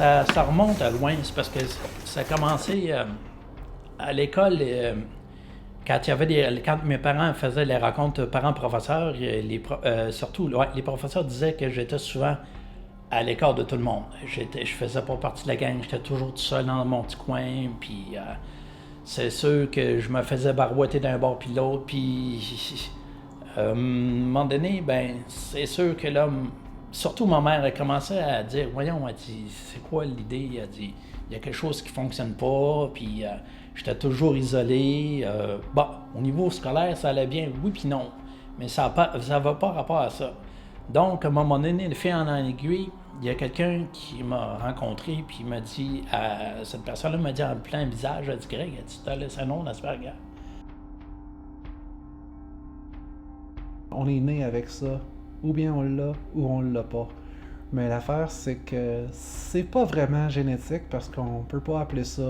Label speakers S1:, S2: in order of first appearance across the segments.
S1: ça remonte à loin. C'est parce que ça a commencé à l'école. Quand quand mes parents faisaient les rencontres parents-professeurs, surtout les professeurs disaient que j'étais souvent à l'écart de tout le monde. Je faisais pas partie de la gang, j'étais toujours tout seul dans mon petit coin, puis c'est sûr que je me faisais barouetter d'un bord puis de l'autre, puis à un moment donné, ben c'est sûr que là, surtout ma mère a commencé à dire, voyons, elle dit, c'est quoi l'idée? Elle dit, il y a quelque chose qui fonctionne pas, puis j'étais toujours isolé. Bon, au niveau scolaire, ça allait bien, oui puis non, mais ça va pas rapport à ça. Donc, à un moment donné, le fil en aiguille, il y a quelqu'un qui m'a rencontré, puis il m'a dit, cette personne-là m'a dit en plein visage, elle dit, Greg, tu t'as laissé un nom d'Asperger.
S2: On est né avec ça, ou bien on l'a, ou on l'a pas. Mais l'affaire, c'est que c'est pas vraiment génétique parce qu'on peut pas appeler ça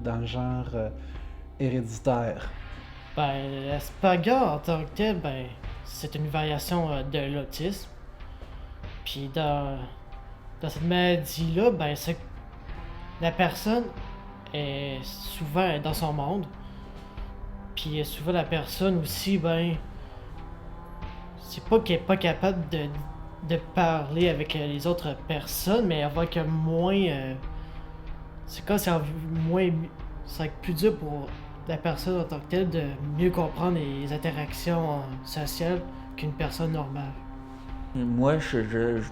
S2: dans le genre héréditaire.
S3: Ben, l'Asperger en tant que tel, ben, c'est une variation de l'autisme. Puis dans cette maladie-là, ben, c'est la personne est souvent dans son monde. Puis souvent la personne aussi, ben, c'est pas qu'elle est pas capable de parler avec les autres personnes, mais elle va être moins. C'est comme si elle moins. Ça va être plus dur pour la personne en tant que telle de mieux comprendre les interactions sociales qu'une personne normale.
S4: Moi, je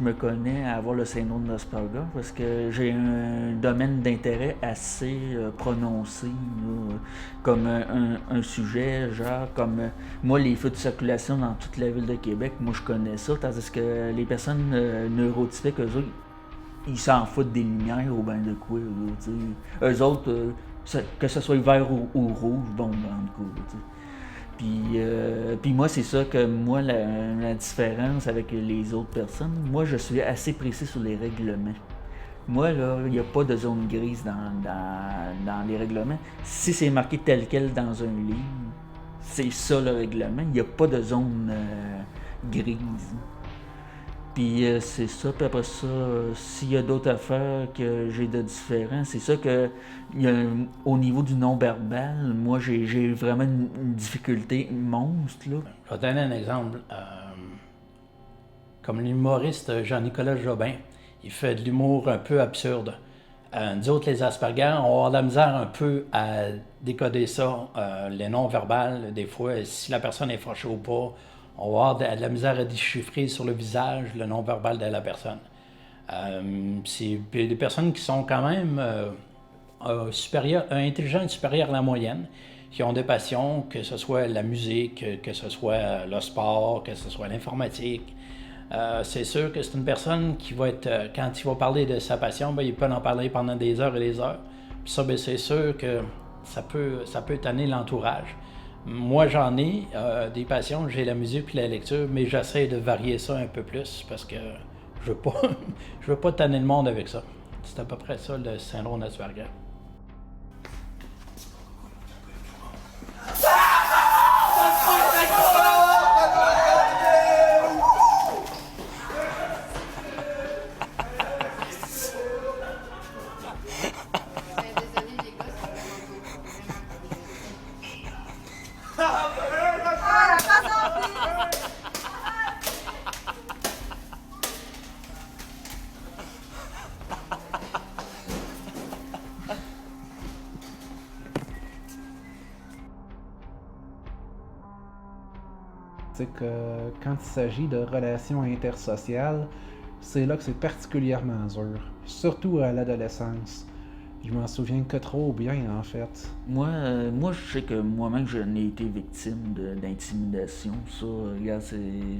S4: me connais à avoir le syndrome d'Asperger parce que j'ai un domaine d'intérêt assez prononcé, là, comme un sujet, genre comme moi, les feux de circulation dans toute la ville de Québec, moi je connais ça, tandis que les personnes neurotypiques, eux autres, ils s'en foutent des lumières ou ben de quoi, là, tu sais. Eux autres, que ce soit vert ou rouge, bon, ben, en tout cas, tu sais. Puis moi, c'est ça que moi, la différence avec les autres personnes, moi, je suis assez précis sur les règlements. Moi, là, il n'y a pas de zone grise dans les règlements. Si c'est marqué tel quel dans un livre, c'est ça le règlement. Il n'y a pas de zone grise. Puis c'est ça, puis après ça, s'il y a d'autres affaires que j'ai de différents, c'est ça que au niveau du non-verbal, moi j'ai vraiment une difficulté monstre, là.
S1: Je vais donner un exemple. Comme l'humoriste Jean-Nicolas Jobin, il fait de l'humour un peu absurde. Nous autres, les Asperger, on va avoir de la misère un peu à décoder ça, les non-verbales, des fois, si la personne est fâchée ou pas. On va avoir de la misère à déchiffrer sur le visage le non-verbal de la personne. C'est des personnes qui sont quand même intelligentes, supérieures à la moyenne, qui ont des passions, que ce soit la musique, que ce soit le sport, que ce soit l'informatique. C'est sûr que c'est une personne qui va être, quand il va parler de sa passion, ben, il peut en parler pendant des heures et des heures. Puis ça, ben, c'est sûr que ça peut tanner l'entourage. Moi, j'en ai des passions, j'ai la musique et la lecture, mais j'essaie de varier ça un peu plus parce que je veux pas tanner le monde avec ça. C'est à peu près ça, le syndrome d'Asperger.
S2: C'est que quand il s'agit de relations intersociales, c'est là que c'est particulièrement dur, surtout à l'adolescence. Je m'en souviens que trop bien, en fait.
S4: Moi, je sais que moi-même, je n'ai été victime d'intimidation. Ça, regarde,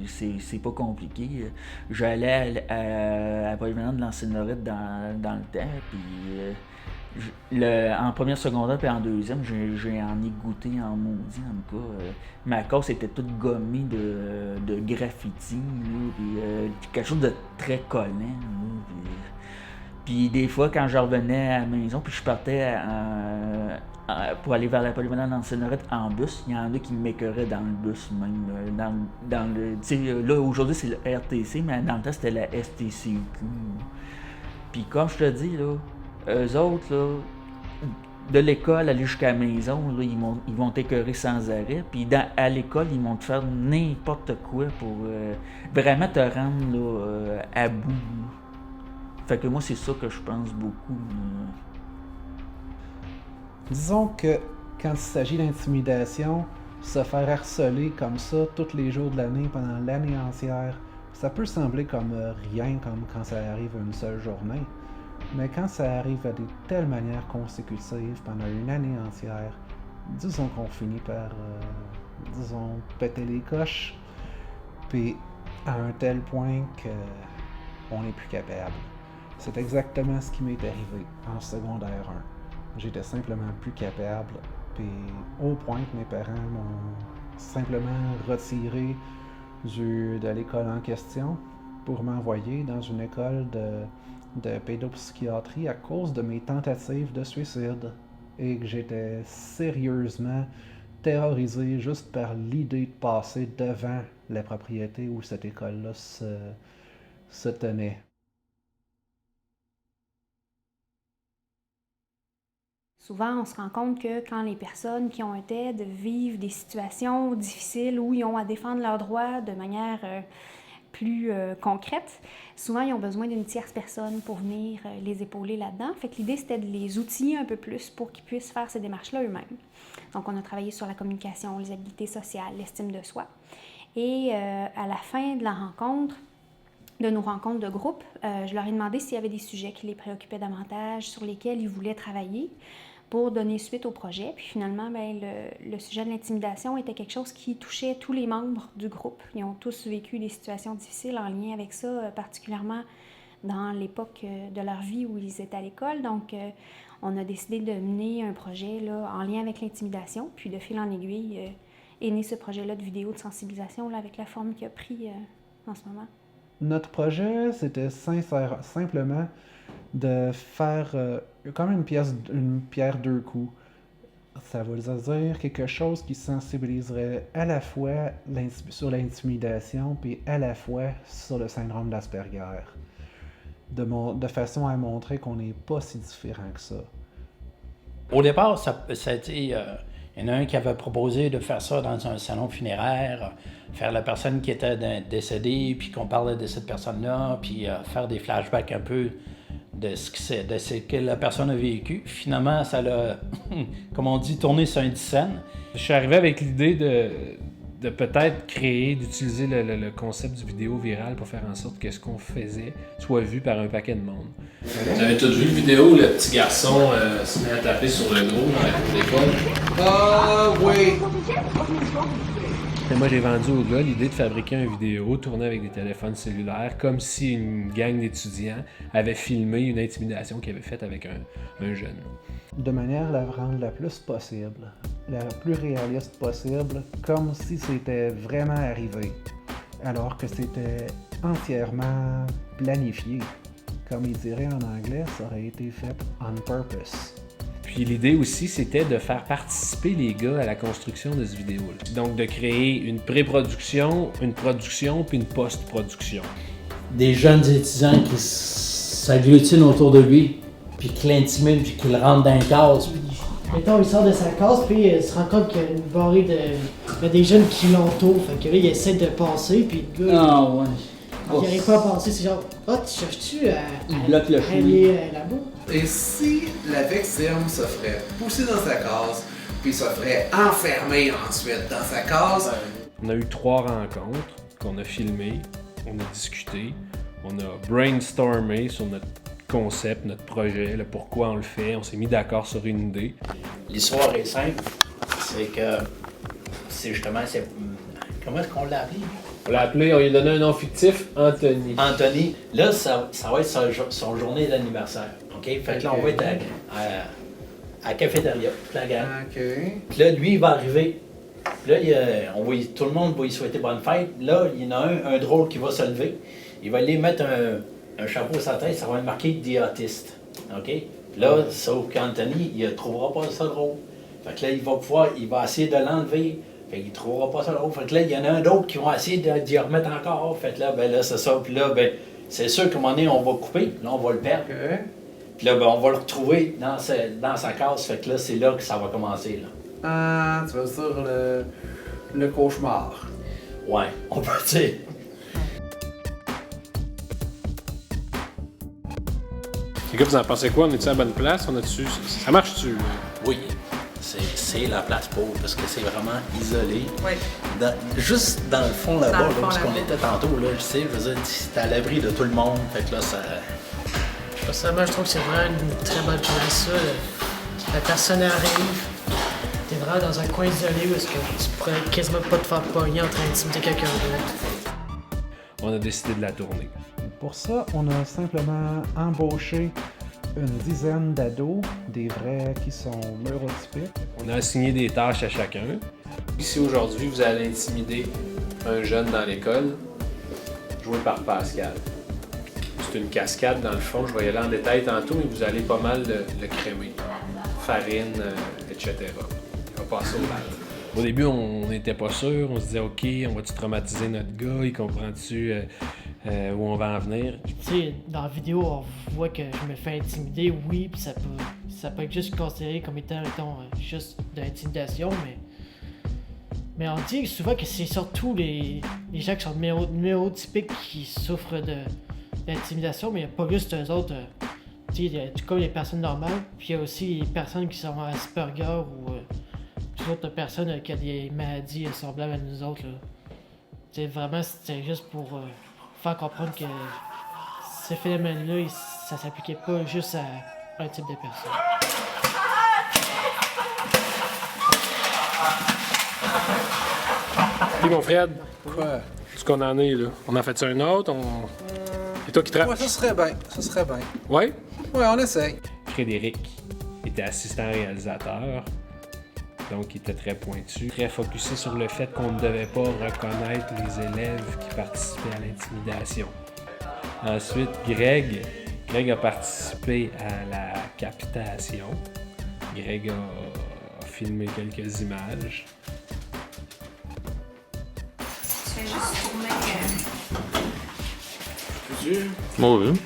S4: c'est pas compliqué. J'allais à Polyvalente de l'Ancienne-Lorette dans le temps, puis en première secondaire puis en deuxième, j'ai en ai goûté en maudit, en tout cas. Ma course était toute gommée de graffiti, là, puis quelque chose de très collant, là, puis des fois, quand je revenais à la maison, puis je partais pour aller vers la Polyvalente de l'Ancienne-Lorette en bus, il y en a qui m'écœuraient dans le bus même. Dans le, tu sais, là, aujourd'hui, c'est le RTC, mais dans le temps, c'était la STCQ. Puis comme je te dis, là, eux autres, là, de l'école aller jusqu'à la maison, là, ils vont t'écœurer sans arrêt. Puis à l'école, ils vont te faire n'importe quoi pour vraiment te rendre là, à bout. Fait que moi, c'est ça que je pense beaucoup.
S2: Disons que quand il s'agit d'intimidation, se faire harceler comme ça tous les jours de l'année pendant l'année entière, ça peut sembler comme rien, comme quand ça arrive une seule journée. Mais quand ça arrive à de telles manières consécutives pendant une année entière, disons qu'on finit par, disons, péter les coches, puis à un tel point qu'on n'est plus capable. C'est exactement ce qui m'est arrivé en secondaire 1. J'étais simplement plus capable, puis au point que mes parents m'ont simplement retiré de l'école en question pour m'envoyer dans une école de pédopsychiatrie à cause de mes tentatives de suicide et que j'étais sérieusement terrorisé juste par l'idée de passer devant la propriété où cette école-là se tenait.
S5: Souvent, on se rend compte que quand les personnes qui ont un TED vivent des situations difficiles où ils ont à défendre leurs droits de manière plus concrète, souvent ils ont besoin d'une tierce personne pour venir les épauler là-dedans. Fait que l'idée, c'était de les outiller un peu plus pour qu'ils puissent faire ces démarches-là eux-mêmes. Donc, on a travaillé sur la communication, les habiletés sociales, l'estime de soi. Et à la fin de la rencontre, de nos rencontres de groupe, je leur ai demandé s'il y avait des sujets qui les préoccupaient davantage, sur lesquels ils voulaient travailler pour donner suite au projet. Puis finalement, le sujet de l'intimidation était quelque chose qui touchait tous les membres du groupe. Ils ont tous vécu des situations difficiles en lien avec ça, particulièrement dans l'époque de leur vie où ils étaient à l'école. Donc, on a décidé de mener un projet là, en lien avec l'intimidation. Puis de fil en aiguille, est né ce projet-là de vidéo de sensibilisation là, avec la forme qu'il a pris en ce moment.
S2: Notre projet, c'était simplement de faire comme une pierre deux coups. Ça veut dire quelque chose qui sensibiliserait à la fois sur l'intimidation puis à la fois sur le syndrome d'Asperger. De façon à montrer qu'on n'est pas si différent que ça.
S1: Au départ, ça a été... il y en a un qui avait proposé de faire ça dans un salon funéraire, faire la personne qui était décédée, puis qu'on parlait de cette personne-là, puis faire des flashbacks un peu de ce que la personne a vécu. Finalement, ça l'a, comme on dit, tourné sur un 10 scènes.
S6: Je suis arrivé avec l'idée de peut-être d'utiliser le concept du vidéo viral pour faire en sorte que ce qu'on faisait soit vu par un paquet de monde.
S7: Vous avez tous vu la vidéo où le petit garçon se met à taper sur le gros dans la cour d'école?
S2: Oui!
S6: Et moi, j'ai vendu au gars l'idée de fabriquer une vidéo tournée avec des téléphones cellulaires, comme si une gang d'étudiants avait filmé une intimidation qu'il avait faite avec un jeune.
S2: De manière à la rendre la plus possible, la plus réaliste possible, comme si c'était vraiment arrivé, alors que c'était entièrement planifié. Comme il dirait en anglais, ça aurait été fait on purpose.
S6: Puis l'idée aussi, c'était de faire participer les gars à la construction de cette vidéo-là. Donc de créer une pré-production, une production, puis une post-production.
S8: Des jeunes étudiants qui s'agglutinent autour de lui, puis qui l'intimident, puis qui le rentrent dans une case.
S3: Mettons, il sort de sa case, puis il se rend compte qu'il y a une barrée de des jeunes qui l'entourent. Fait que là, il essaie de passer, puis le gars...
S8: Ah ouais.
S3: Il n'arrive pas à passer, c'est genre, tu cherches-tu à
S8: bloque le
S3: aller là-bas?
S9: Et si la victime se ferait pousser dans sa case, puis se ferait enfermer ensuite dans sa case?
S6: On a eu 3 rencontres qu'on a filmées, on a discuté, on a brainstormé sur notre concept, notre projet, le pourquoi on le fait, on s'est mis d'accord sur une idée.
S1: L'histoire est simple, c'est que c'est justement... Comment est-ce qu'on l'a appelé?
S7: On l'a appelé, on lui a donné un nom fictif, Anthony.
S1: Anthony, là, ça va être son journée d'anniversaire. OK? Fait que là, on va être à la cafétéria, toute la gang.
S9: OK.
S1: Puis là, lui, il va arriver. Puis là, tout le monde va lui souhaiter bonne fête. Là, il y en a un drôle qui va se lever. Il va aller mettre un chapeau sur sa tête, ça va être marqué « The Autiste ». OK? Puis là, sauf qu'Anthony, il ne trouvera pas ça drôle. Fait que là, il va essayer de l'enlever. Fait qu'il ne trouvera pas ça drôle. Fait que là, il y en a un d'autre qui va essayer d'y remettre encore. Fait que là, là, c'est ça. Puis là, c'est sûr qu'à un moment donné, on va couper. Là, on va le perdre.
S9: OK.
S1: Puis là, ben, on va le retrouver dans sa case. Fait que là, c'est là que ça va commencer. Là.
S9: Ah, tu veux dire le cauchemar.
S1: Ouais, on peut dire.
S7: Les gars, vous en pensez quoi? On est-tu à la bonne place? Ça marche-tu?
S1: Oui, c'est la place pauvre parce que c'est vraiment isolé.
S10: Oui.
S1: Juste dans le fond
S10: Dans
S1: là-bas,
S10: le fond,
S1: là, où
S10: là-bas.
S1: on était tantôt, là, je veux dire, c'est à l'abri de tout le monde. Fait que là, ça.
S3: Personnellement, je trouve que c'est vraiment une très bonne place, ça. La personne arrive, t'es vraiment dans un coin isolé où est-ce que tu pourrais quasiment pas te faire pogner en train d'intimider quelqu'un d'autre.
S6: On a décidé de la tourner.
S2: Pour ça, on a simplement embauché une dizaine d'ados, des vrais qui sont neurotypiques.
S6: On a assigné des tâches à chacun. Si aujourd'hui vous allez intimider un jeune dans l'école, joué par Pascal. C'est une cascade dans le fond, je vais y aller en détail tantôt, mais vous allez pas mal le crémer. Farine, etc. Il va passer au bal. Au début, on n'était pas sûr, on se disait OK, on va-tu traumatiser notre gars, il comprend-tu où on va en venir?
S3: Tu sais, dans la vidéo, on voit que je me fais intimider, oui, puis ça peut être juste considéré comme étant, mettons, juste de l'intimidation, mais on dit souvent que c'est surtout les gens qui sont neurotypiques qui souffrent d'intimidation, mais il n'y a pas juste eux autres. Tu sais, comme les personnes normales, puis il y a aussi les personnes qui sont Asperger ou toutes autres personnes qui ont des maladies semblables à nous autres. Là. Tu sais, vraiment, c'était juste pour faire comprendre que ce phénomène-là, ça s'appliquait pas juste à un type de personne.
S7: Puis mon Fred,
S9: Quoi?
S7: ce qu'on en est là, on en fait un autre? C'est toi qui traces?
S9: Ouais, ça serait bien.
S7: Ouais?
S9: Ouais, on essaye.
S6: Frédéric était assistant réalisateur, donc il était très pointu, très focusé sur le fait qu'on ne devait pas reconnaître les élèves qui participaient à l'intimidation. Ensuite, Greg a participé à la captation. Greg a filmé quelques images.
S5: Je fais juste tourner.
S7: Bon, oui.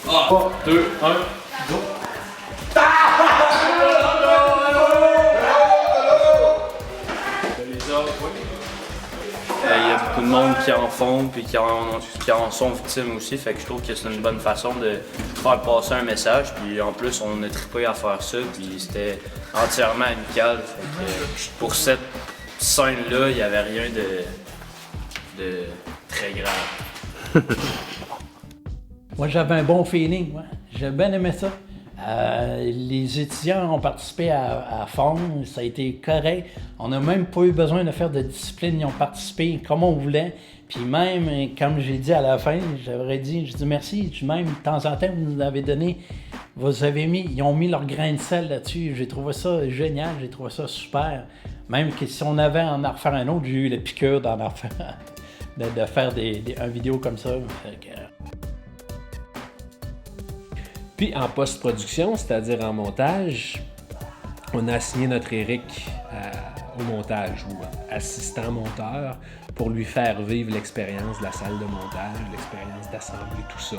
S7: 3, 2, 1, go!
S11: Il y a beaucoup de monde qui en font puis qui en sont victimes aussi, fait que je trouve que c'est une bonne façon de faire passer un message. Puis en plus, on a trippé à faire ça, puis c'était entièrement amical. Fait que pour cette scène-là, il n'y avait rien de très grave.
S1: Moi, j'avais un bon feeling. Ouais. J'ai bien aimé ça. Les étudiants ont participé à fond. Ça a été correct. On n'a même pas eu besoin de faire de discipline. Ils ont participé comme on voulait. Puis même, comme j'ai dit à la fin, j'ai dit merci. Même de temps en temps, vous nous avez donné, ils ont mis leur grain de sel là-dessus. J'ai trouvé ça génial. J'ai trouvé ça super. Même que si on avait à en refaire un autre, j'ai eu la piqûre d'en refaire, de faire un vidéo comme ça. Fait que,
S6: Puis en post-production, c'est-à-dire en montage, on a assigné notre Eric au montage ou assistant monteur pour lui faire vivre l'expérience de la salle de montage, l'expérience d'assembler tout ça.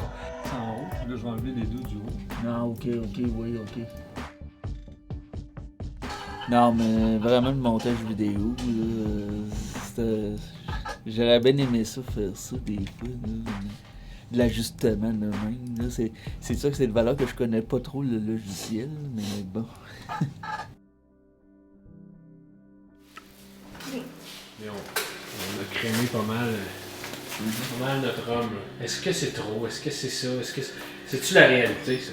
S12: En haut, puis là je vais enlever les deux du haut.
S4: Non, ok, oui, ok. Non, mais vraiment le montage vidéo, là, j'aurais bien aimé ça, faire ça des fois. Là. De l'ajustement de même. Là. C'est sûr que c'est de valeur que je connais pas trop le logiciel, mais bon.
S6: Mais on a crémé pas mal notre homme. Est-ce que c'est trop? Est-ce que c'est ça? C'est-tu la réalité, ça?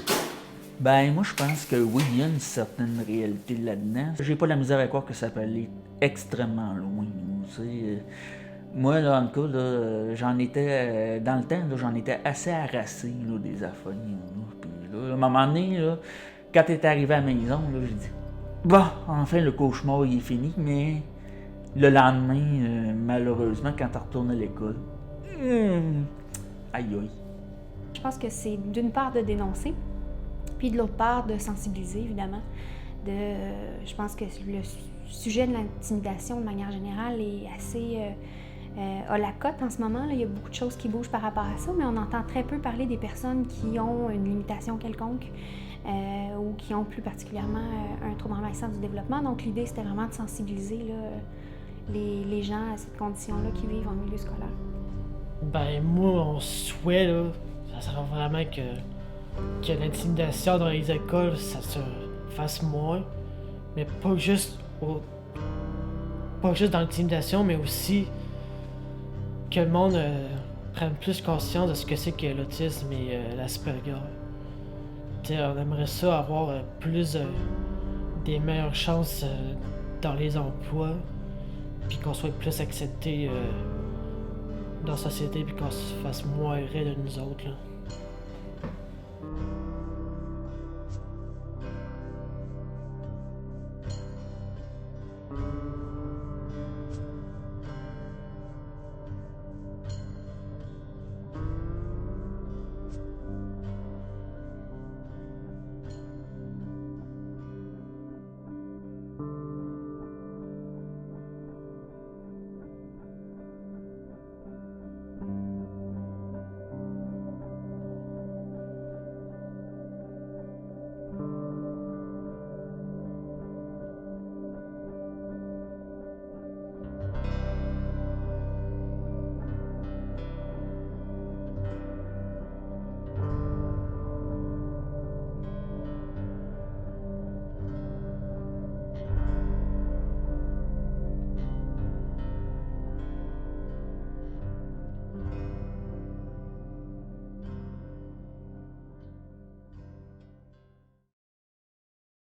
S4: Ben, moi, je pense que oui, il y a une certaine réalité là-dedans. J'ai pas la misère à croire que ça peut aller extrêmement loin. Tu sais. Moi, là, en tout cas, là, j'en étais, dans le temps, là, j'en étais assez harassé là, des aphonies. Puis là, à un moment donné, là, quand t'es arrivé à la maison, là, j'ai dit « Bon, enfin, le cauchemar, il est fini. » Mais le lendemain, malheureusement, quand t'es retourné à l'école, aïe aïe.
S5: Je pense que c'est d'une part de dénoncer, puis de l'autre part de sensibiliser, évidemment. Je pense que le sujet de l'intimidation, de manière générale, est assez a la cote en ce moment. Là. Il y a beaucoup de choses qui bougent par rapport à ça, mais on entend très peu parler des personnes qui ont une limitation quelconque ou qui ont plus particulièrement un trouble envahissant du développement. Donc l'idée, c'était vraiment de sensibiliser là, les gens à cette condition-là qui vivent en milieu scolaire.
S3: Ben moi, mon souhait, là, ça serait vraiment que l'intimidation dans les écoles, ça se fasse moins, mais pas juste dans l'intimidation, mais aussi que le monde prenne plus conscience de ce que c'est que l'autisme et l'Asperger. On aimerait ça avoir des meilleures chances dans les emplois, puis qu'on soit plus accepté dans la société, puis qu'on se fasse moins rire de nous autres. Là.